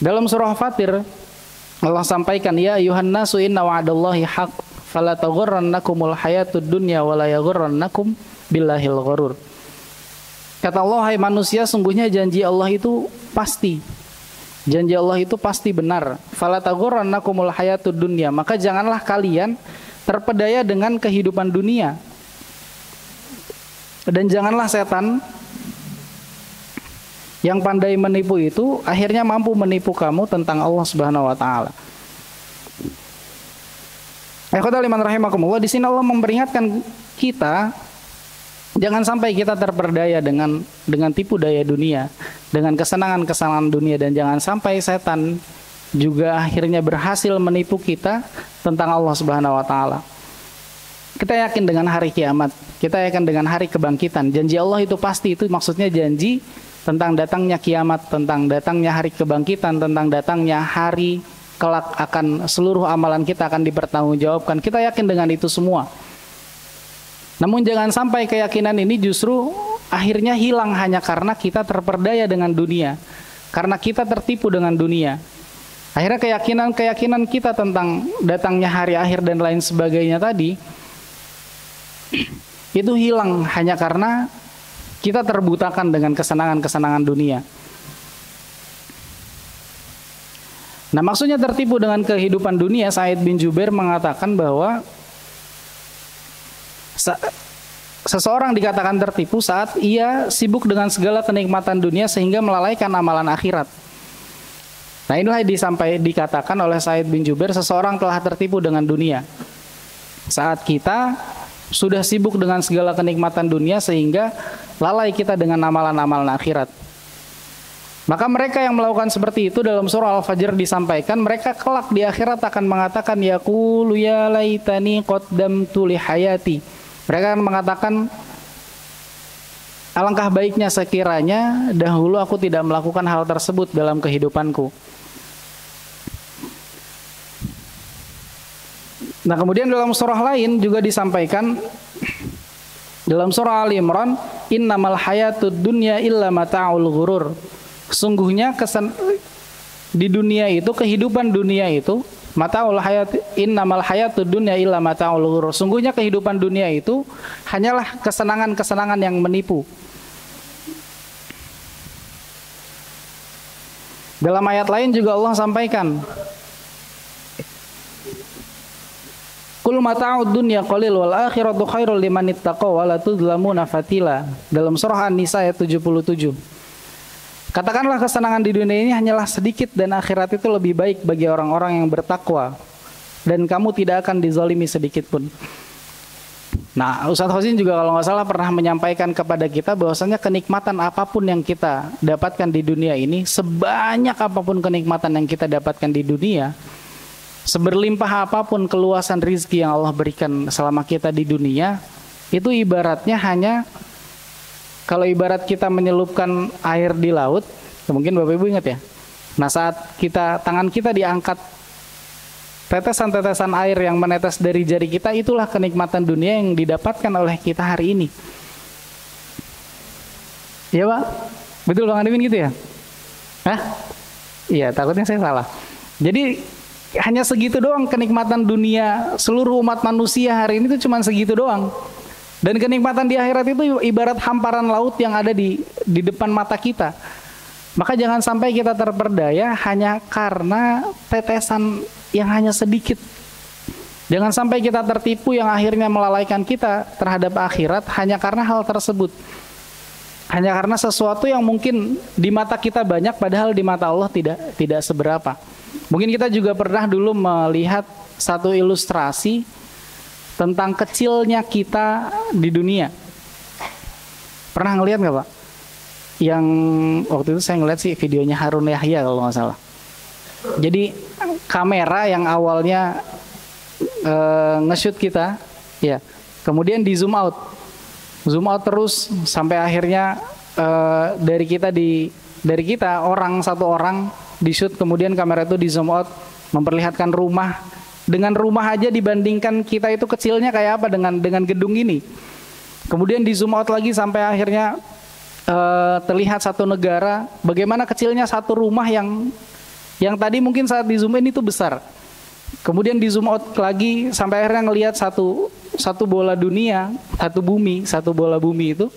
Dalam surah Fatir Allah sampaikan, ya ayuhan nasu inna wa'adallahi haq fala taghurrannakumul hayatud dunya wala yaghurrannakum billahil ghurur. Kata Allah, hai manusia, sungguhnya janji Allah itu pasti. Janji Allah itu pasti benar. Fala taghurrannakumul hayatud dunya, maka janganlah kalian terpedaya dengan kehidupan dunia. Dan janganlah setan yang pandai menipu itu akhirnya mampu menipu kamu tentang Allah Subhanahu wa taala. Ikhwatal iman rahimakumullah, di sini Allah memperingatkan kita jangan sampai kita terperdaya dengan tipu daya dunia, dengan kesenangan-kesenangan dunia, dan jangan sampai setan juga akhirnya berhasil menipu kita tentang Allah Subhanahu wa taala. Kita yakin dengan hari kiamat, kita yakin dengan hari kebangkitan. Janji Allah itu pasti, itu maksudnya janji tentang datangnya kiamat, tentang datangnya hari kebangkitan, tentang datangnya hari kelak akan seluruh amalan kita akan dipertanggungjawabkan. Kita yakin dengan itu semua. Namun jangan sampai keyakinan ini justru akhirnya hilang hanya karena kita terperdaya dengan dunia, karena kita tertipu dengan dunia. Akhirnya keyakinan kita tentang datangnya hari akhir dan lain sebagainya tadi itu hilang hanya karena kita terbutakan dengan kesenangan-kesenangan dunia. Nah, maksudnya tertipu dengan kehidupan dunia, Sa'id bin Jubair mengatakan bahwa seseorang dikatakan tertipu saat ia sibuk dengan segala kenikmatan dunia sehingga melalaikan amalan akhirat. Nah, inilah dikatakan oleh Sa'id bin Jubair, seseorang telah tertipu dengan dunia saat kita sudah sibuk dengan segala kenikmatan dunia sehingga lalai kita dengan amalan-amalan akhirat. Maka mereka yang melakukan seperti itu dalam surah Al-Fajr disampaikan, mereka kelak di akhirat akan mengatakan, yaqulu ya laitani qaddamtu li hayati. Mereka akan mengatakan, alangkah baiknya sekiranya dahulu aku tidak melakukan hal tersebut dalam kehidupanku. Nah, kemudian dalam surah lain juga disampaikan, dalam surah Ali Imran, innamal hayatud dunya illa mata'ul ghurur. Sungguhnya di dunia itu, kehidupan dunia itu, innamal hayatud dunya illa mata'ul ghurur. Sungguhnya kehidupan dunia itu hanyalah kesenangan-kesenangan yang menipu. Dalam ayat lain juga Allah sampaikan, Qul mata'ud dunya qalil wal akhiratu khairul liman ittaqa wa la tudzlamuna fatila. Dalam surah An-Nisa ayat 77. Katakanlah kesenangan di dunia ini hanyalah sedikit dan akhirat itu lebih baik bagi orang-orang yang bertakwa dan kamu tidak akan dizalimi sedikit pun. Nah, Ustadz Hosin juga kalau nggak salah pernah menyampaikan kepada kita bahwasanya kenikmatan apapun yang kita dapatkan di dunia ini, sebanyak apapun kenikmatan yang kita dapatkan di dunia, seberlimpah apapun keluasan rizki yang Allah berikan selama kita di dunia, itu ibaratnya hanya, kalau ibarat kita menyelupkan air di laut, mungkin Bapak Ibu ingat ya. Nah, saat tangan kita diangkat, tetesan-tetesan air yang menetes dari jari kita, itulah kenikmatan dunia yang didapatkan oleh kita hari ini. Iya Pak? Betul Bang Admin gitu ya? Hah? Iya, takutnya saya salah. Jadi hanya segitu doang kenikmatan dunia seluruh umat manusia hari ini, itu cuma segitu doang. Dan kenikmatan di akhirat itu ibarat hamparan laut yang ada di depan mata kita. Maka jangan sampai kita terperdaya hanya karena tetesan yang hanya sedikit. Jangan sampai kita tertipu yang akhirnya melalaikan kita terhadap akhirat hanya karena hal tersebut. Hanya karena sesuatu yang mungkin di mata kita banyak padahal di mata Allah tidak seberapa. Mungkin kita juga pernah dulu melihat satu ilustrasi tentang kecilnya kita di dunia. Pernah ngelihat nggak Pak? Yang waktu itu saya ngeliat sih videonya Harun Yahya kalau nggak salah. Jadi kamera yang awalnya nge-shoot kita, ya, kemudian di zoom out terus sampai akhirnya dari kita satu orang di shoot, kemudian kamera itu di zoom out memperlihatkan rumah. Dengan rumah aja dibandingkan kita itu kecilnya kayak apa dengan gedung ini. Kemudian di zoom out lagi sampai akhirnya terlihat satu negara, bagaimana kecilnya satu rumah yang Yang tadi mungkin saat di zoom in itu besar. Kemudian di zoom out lagi sampai akhirnya ngelihat satu bola dunia, satu bola bumi itu.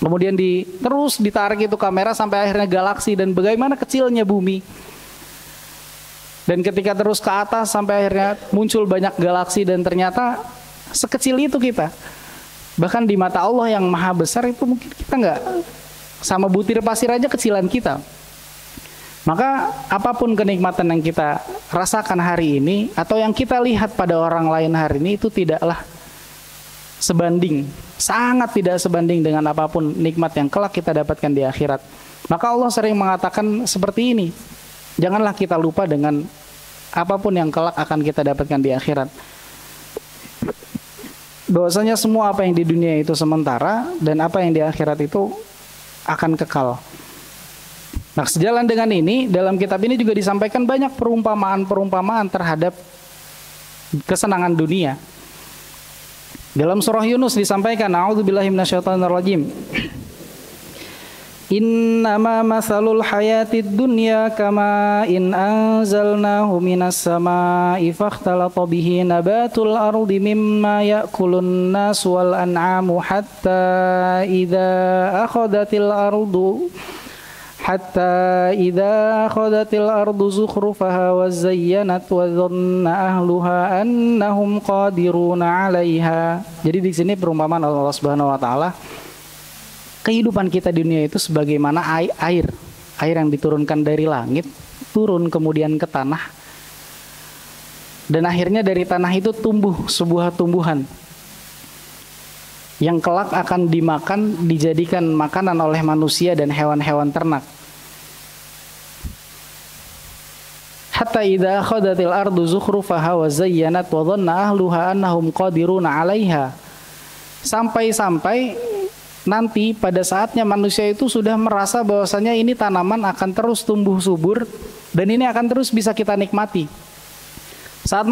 Kemudian terus ditarik itu kamera sampai akhirnya galaksi dan bagaimana kecilnya bumi. Dan ketika terus ke atas sampai akhirnya muncul banyak galaksi dan ternyata sekecil itu kita. Bahkan di mata Allah yang maha besar itu mungkin kita nggak, sama butir pasir aja kecilan kita. Maka apapun kenikmatan yang kita rasakan hari ini atau yang kita lihat pada orang lain hari ini itu tidaklah sebanding, sangat tidak sebanding dengan apapun nikmat yang kelak kita dapatkan di akhirat. Maka Allah sering mengatakan seperti ini, janganlah kita lupa dengan apapun yang kelak akan kita dapatkan di akhirat. Bahwasanya semua apa yang di dunia itu sementara dan apa yang di akhirat itu akan kekal. Nah, sejalan dengan ini, dalam kitab ini juga disampaikan banyak perumpamaan-perumpamaan terhadap kesenangan dunia. Dalam surah Yunus disampaikan, A'udzubillahi minasyaitonirrajim. Innama masalul hayatid dunya kama in anzalnahu minas samaa'i fakhtalata bihi nabatul ardi mimma ya'kulun nas wal an'amu hatta idza akhadatil ardu zukhrufaha wa zayyanat wa dhanna ahluha annahum qadiruna 'alaiha. Jadi di sini perumpamaan Allah Subhanahu wa taala, kehidupan kita di dunia itu sebagaimana air yang diturunkan dari langit, turun kemudian ke tanah. Dan akhirnya dari tanah itu tumbuh sebuah tumbuhan yang kelak akan dimakan, dijadikan makanan oleh manusia dan hewan-hewan ternak. Hatta idza akhadatil ardu zukhrufaha wa zayyanat wa dhanna ahluha annahum qadiruna 'alaiha. Sampai nanti pada saatnya manusia itu sudah merasa bahwasanya ini tanaman akan terus tumbuh subur dan ini akan terus bisa kita nikmati. Saat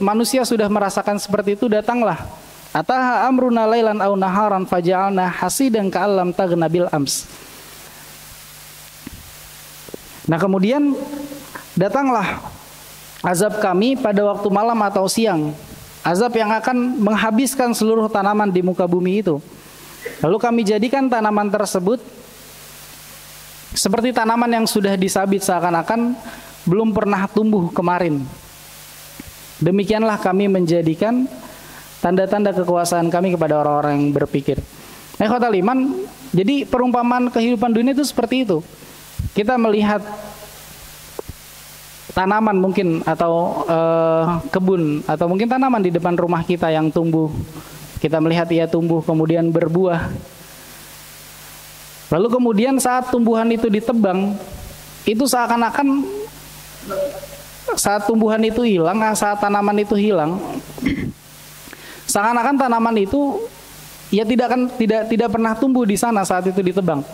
manusia sudah merasakan seperti itu, datanglah ataha amruna lailan aw naharan faja'alna hasidan ka'allam taghna bil ams. Nah, kemudian datanglah azab kami pada waktu malam atau siang, azab yang akan menghabiskan seluruh tanaman di muka bumi itu. Lalu kami jadikan tanaman tersebut seperti tanaman yang sudah disabit, seakan-akan belum pernah tumbuh kemarin. Demikianlah kami menjadikan tanda-tanda kekuasaan kami kepada orang-orang yang berpikir. Ikhwatal iman, jadi perumpamaan kehidupan dunia itu seperti itu. Kita melihat tanaman mungkin atau kebun atau mungkin tanaman di depan rumah kita yang tumbuh. Kita melihat ia tumbuh kemudian berbuah. Lalu kemudian saat tumbuhan itu ditebang, itu seakan-akan saat tumbuhan itu hilang, saat tanaman itu hilang, seakan-akan tanaman itu ya tidak pernah tumbuh di sana saat itu ditebang.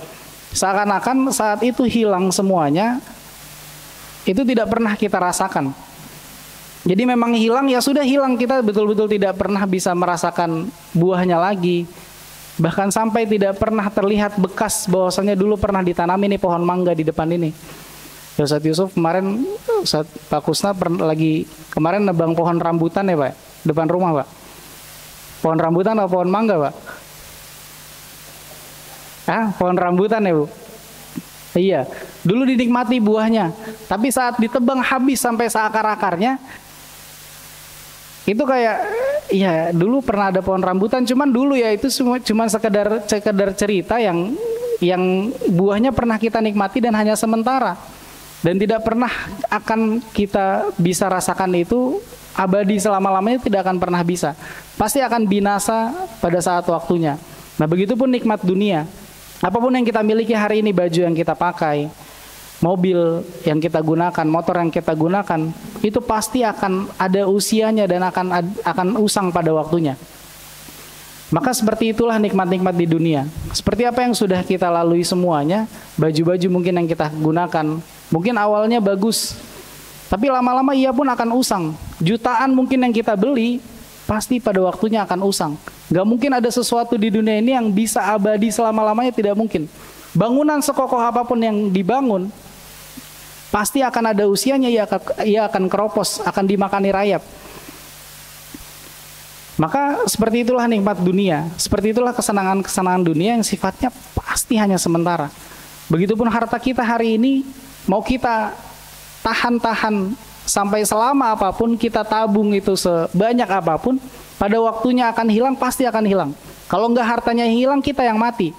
Seakan-akan saat itu hilang semuanya, itu tidak pernah kita rasakan. Jadi memang hilang, ya sudah hilang, kita betul-betul tidak pernah bisa merasakan buahnya lagi. Bahkan sampai tidak pernah terlihat bekas bahwasanya dulu pernah ditanami nih pohon mangga di depan ini. Ya Ustaz Yusuf kemarin, Ustaz Pak Kusna lagi kemarin nebang pohon rambutan ya Pak, depan rumah Pak. Pohon rambutan atau pohon mangga Pak? Pohon rambutan ya Bu? Iya, dulu dinikmati buahnya, tapi saat ditebang habis sampai seakar-akarnya, itu kayak, ya dulu pernah ada pohon rambutan, cuman dulu ya itu cuma sekedar cerita yang buahnya pernah kita nikmati dan hanya sementara, dan tidak pernah akan kita bisa rasakan itu abadi selama-lamanya, tidak akan pernah bisa, pasti akan binasa pada saat waktunya. Nah begitupun nikmat dunia. Apapun yang kita miliki hari ini, baju yang kita pakai, mobil yang kita gunakan, motor yang kita gunakan, itu pasti akan ada usianya dan akan usang pada waktunya. Maka seperti itulah nikmat-nikmat di dunia. Seperti apa yang sudah kita lalui semuanya, baju-baju mungkin yang kita gunakan, mungkin awalnya bagus, tapi lama-lama ia pun akan usang. Jutaan mungkin yang kita beli, pasti pada waktunya akan usang. Gak mungkin ada sesuatu di dunia ini yang bisa abadi selama-lamanya, tidak mungkin. Bangunan sekokoh apapun yang dibangun, Pasti akan ada usianya, ia akan keropos, akan dimakani rayap. Maka seperti itulah nikmat dunia, seperti itulah kesenangan-kesenangan dunia yang sifatnya pasti hanya sementara. Begitupun harta kita hari ini, mau kita tahan-tahan sampai selama apapun, kita tabung itu sebanyak apapun, pada waktunya akan hilang, pasti akan hilang. Kalau enggak hartanya hilang, kita yang mati.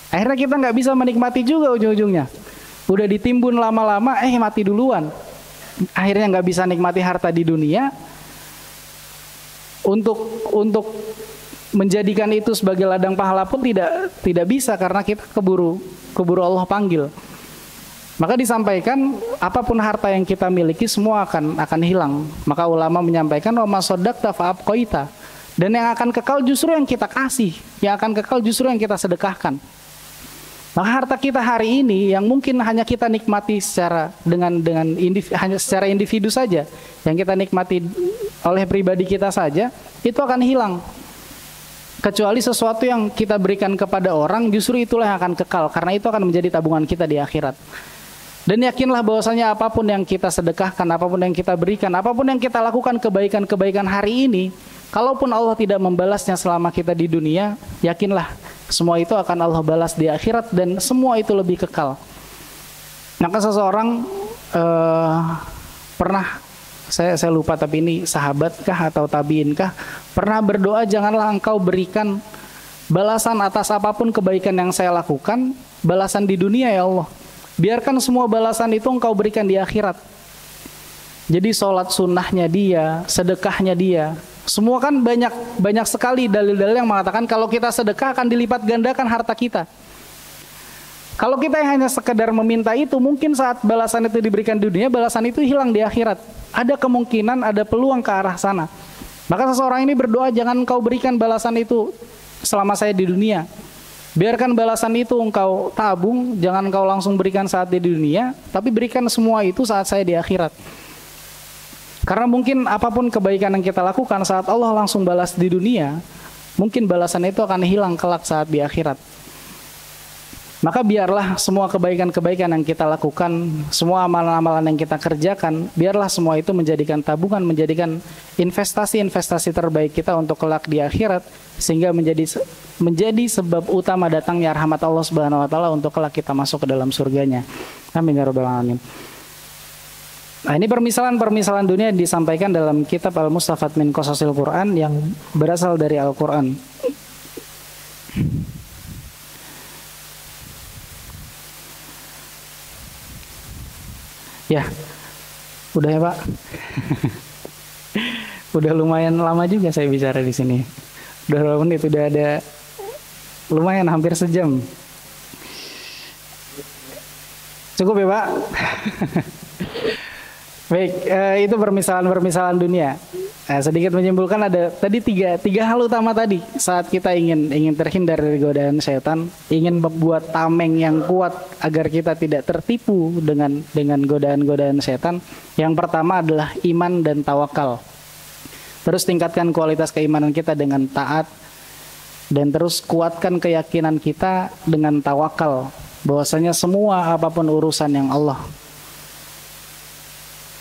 Akhirnya kita nggak bisa menikmati juga ujung-ujungnya. Udah ditimbun lama-lama, mati duluan. Akhirnya nggak bisa nikmati harta di dunia. Untuk menjadikan itu sebagai ladang pahala pun tidak bisa, karena kita keburu Allah panggil. Maka disampaikan apapun harta yang kita miliki semua akan hilang. Maka ulama menyampaikan wa masaddaqta fa abqaita. Dan yang akan kekal justru yang kita kasih, yang akan kekal justru yang kita sedekahkan. Maka harta kita hari ini yang mungkin hanya kita nikmati hanya secara individu saja, yang kita nikmati oleh pribadi kita saja, itu akan hilang. Kecuali sesuatu yang kita berikan kepada orang, justru itulah yang akan kekal, karena itu akan menjadi tabungan kita di akhirat. Dan yakinlah bahwasanya apapun yang kita sedekahkan, apapun yang kita berikan, apapun yang kita lakukan kebaikan-kebaikan hari ini, kalaupun Allah tidak membalasnya selama kita di dunia, yakinlah semua itu akan Allah balas di akhirat, dan semua itu lebih kekal. Maka seseorang pernah, saya lupa tapi ini sahabatkah atau tabiinkah, pernah berdoa, janganlah engkau berikan balasan atas apapun kebaikan yang saya lakukan, balasan di dunia ya Allah. Biarkan semua balasan itu engkau berikan di akhirat. Jadi sholat sunnahnya dia, sedekahnya dia, semua kan banyak sekali dalil-dalil yang mengatakan kalau kita sedekah akan dilipat gandakan harta kita. Kalau kita yang hanya sekedar meminta itu, mungkin saat balasan itu diberikan di dunia, balasan itu hilang di akhirat. Ada kemungkinan, ada peluang ke arah sana. Maka seseorang ini berdoa, jangan engkau berikan balasan itu selama saya di dunia. Biarkan balasan itu engkau tabung, jangan engkau langsung berikan saat di dunia, tapi berikan semua itu saat saya di akhirat. Karena mungkin apapun kebaikan yang kita lakukan saat Allah langsung balas di dunia, mungkin balasan itu akan hilang kelak saat di akhirat. Maka biarlah semua kebaikan-kebaikan yang kita lakukan, semua amalan-amalan yang kita kerjakan, biarlah semua itu menjadikan tabungan, menjadikan investasi-investasi terbaik kita untuk kelak di akhirat, sehingga menjadi sebab utama datangnya rahmat Allah Subhanahu wa taala untuk kelak kita masuk ke dalam surganya. Amin ya rabbal alamin. Nah, ini permisalan-permisalan dunia yang disampaikan dalam kitab Al-Mustafad min Qasasil Quran yang berasal dari Al-Quran. Ya, udah ya Pak. Udah lumayan lama juga saya bicara di sini. Udah berapa menit? Udah ada lumayan hampir sejam. Cukup ya Pak? Baik, itu permisalan-permisalan dunia. Sedikit menyimpulkan, ada tadi tiga hal utama tadi saat kita ingin terhindar dari godaan setan, ingin membuat tameng yang kuat agar kita tidak tertipu dengan godaan-godaan setan. Yang pertama adalah iman dan tawakal. Terus tingkatkan kualitas keimanan kita dengan taat, dan terus kuatkan keyakinan kita dengan tawakal, bahwasanya semua apapun urusan yang Allah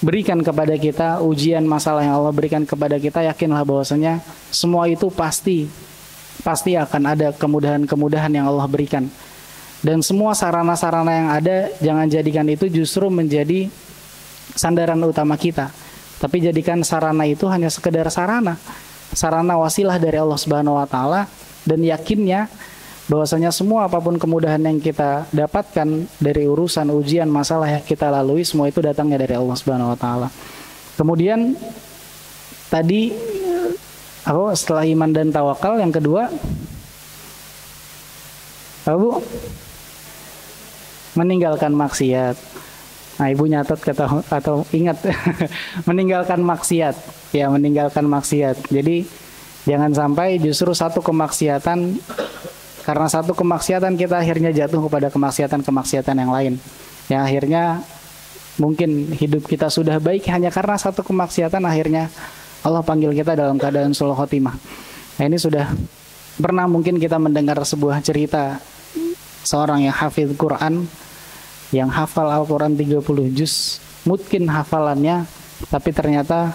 berikan kepada kita, ujian masalah yang Allah berikan kepada kita, yakinlah bahwasanya semua itu pasti akan ada kemudahan-kemudahan yang Allah berikan. Dan semua sarana-sarana yang ada, jangan jadikan itu justru menjadi sandaran utama kita, tapi jadikan sarana itu hanya sekedar sarana wasilah dari Allah Subhanahu wa taala, dan yakinnya bahwasanya semua apapun kemudahan yang kita dapatkan dari urusan ujian masalah yang kita lalui, semua itu datangnya dari Allah Subhanahu wa taala. Kemudian tadi setelah iman dan tawakal, yang kedua Bu, meninggalkan maksiat. Nah, Ibu nyatat atau ingat meninggalkan maksiat. Ya, meninggalkan maksiat. Jadi jangan sampai justru karena satu kemaksiatan kita akhirnya jatuh kepada kemaksiatan yang lain. Ya, akhirnya mungkin hidup kita sudah baik hanya karena satu kemaksiatan, akhirnya Allah panggil kita dalam keadaan sulh khotimah. Nah, ini sudah pernah mungkin kita mendengar sebuah cerita seorang yang hafidz Quran, yang hafal Al-Quran 30 juz, mungkin hafalannya, tapi ternyata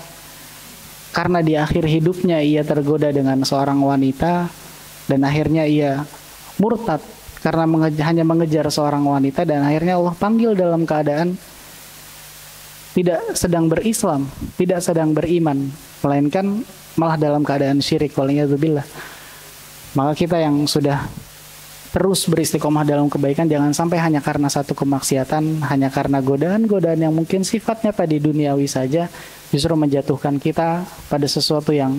karena di akhir hidupnya ia tergoda dengan seorang wanita, dan akhirnya ia murtad karena hanya mengejar seorang wanita, dan akhirnya Allah panggil dalam keadaan tidak sedang berislam, tidak sedang beriman, melainkan malah dalam keadaan syirik, waliyadzubillah. Maka kita yang sudah terus beristiqomah dalam kebaikan, jangan sampai hanya karena satu kemaksiatan, hanya karena godaan-godaan yang mungkin sifatnya tadi duniawi saja, justru menjatuhkan kita pada sesuatu yang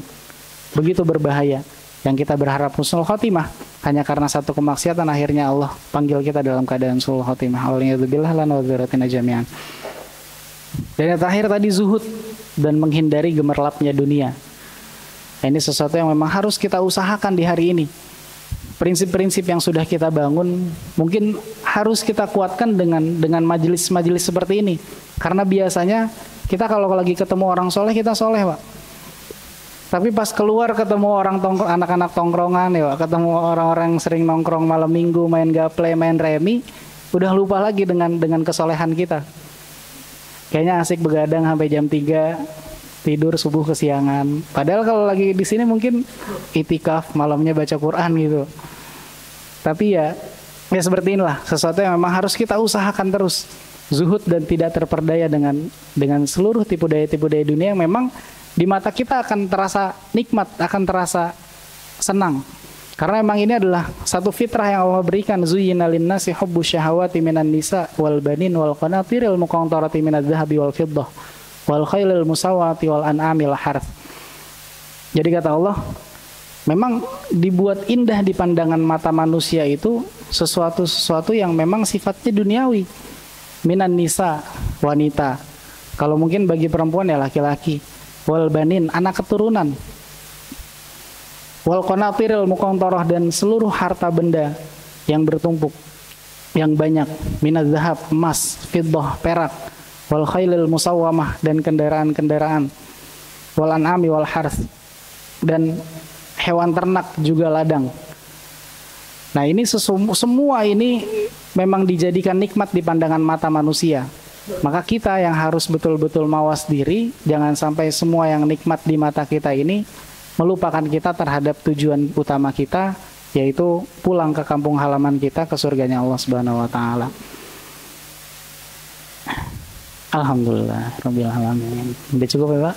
begitu berbahaya, yang kita berharap husnul khotimah, hanya karena satu kemaksiatan akhirnya Allah panggil kita dalam keadaan husnul khotimah. Waliyadzubillah lana wa dzurriyyatina jami'an. Dan yang terakhir tadi zuhud dan menghindari gemerlapnya dunia. Ini sesuatu yang memang harus kita usahakan di hari ini. Prinsip-prinsip yang sudah kita bangun mungkin harus kita kuatkan dengan majelis-majelis seperti ini. Karena biasanya kita kalau lagi ketemu orang soleh, kita soleh, Pak. Tapi pas keluar ketemu anak-anak tongkrongan, ya Pak, ketemu orang-orang yang sering nongkrong malam minggu, main gaple, main remi, udah lupa lagi dengan kesolehan kita. Kayaknya asik begadang sampai jam 3, tidur subuh kesiangan. Padahal kalau lagi di sini mungkin itikaf, malamnya baca Quran gitu. Tapi ya seperti inilah sesuatu yang memang harus kita usahakan terus. Zuhud dan tidak terperdaya dengan seluruh tipu daya dunia yang memang di mata kita akan terasa nikmat, akan terasa senang. Karena memang ini adalah satu fitrah yang Allah berikan. Zuyyina lin-nasi hubbu syahawati minan nisa wal banin wal qanatiril muqantarati minadz zahabi wal fiddah wal khailil musawwati wal an'amil harth. Jadi kata Allah, memang dibuat indah di pandangan mata manusia itu sesuatu yang memang sifatnya duniawi. Minan nisa, wanita. Kalau mungkin bagi perempuan ya laki-laki. Wal banin, anak keturunan. Wal qanatiril muqantarah, dan seluruh harta benda yang bertumpuk, yang banyak. Minaz zahab, emas, fiddah, perak. Wal khailil musawwamah, dan kendaraan-kendaraan. Wal an'ami wal harth, dan hewan ternak juga ladang. Nah ini semua ini memang dijadikan nikmat di pandangan mata manusia. Maka kita yang harus betul-betul mawas diri, jangan sampai semua yang nikmat di mata kita ini melupakan kita terhadap tujuan utama kita, yaitu pulang ke kampung halaman kita, ke surganya Allah Subhanahu wa taala. Alhamdulillah rabbil alamin. Udah cukup ya, Pak?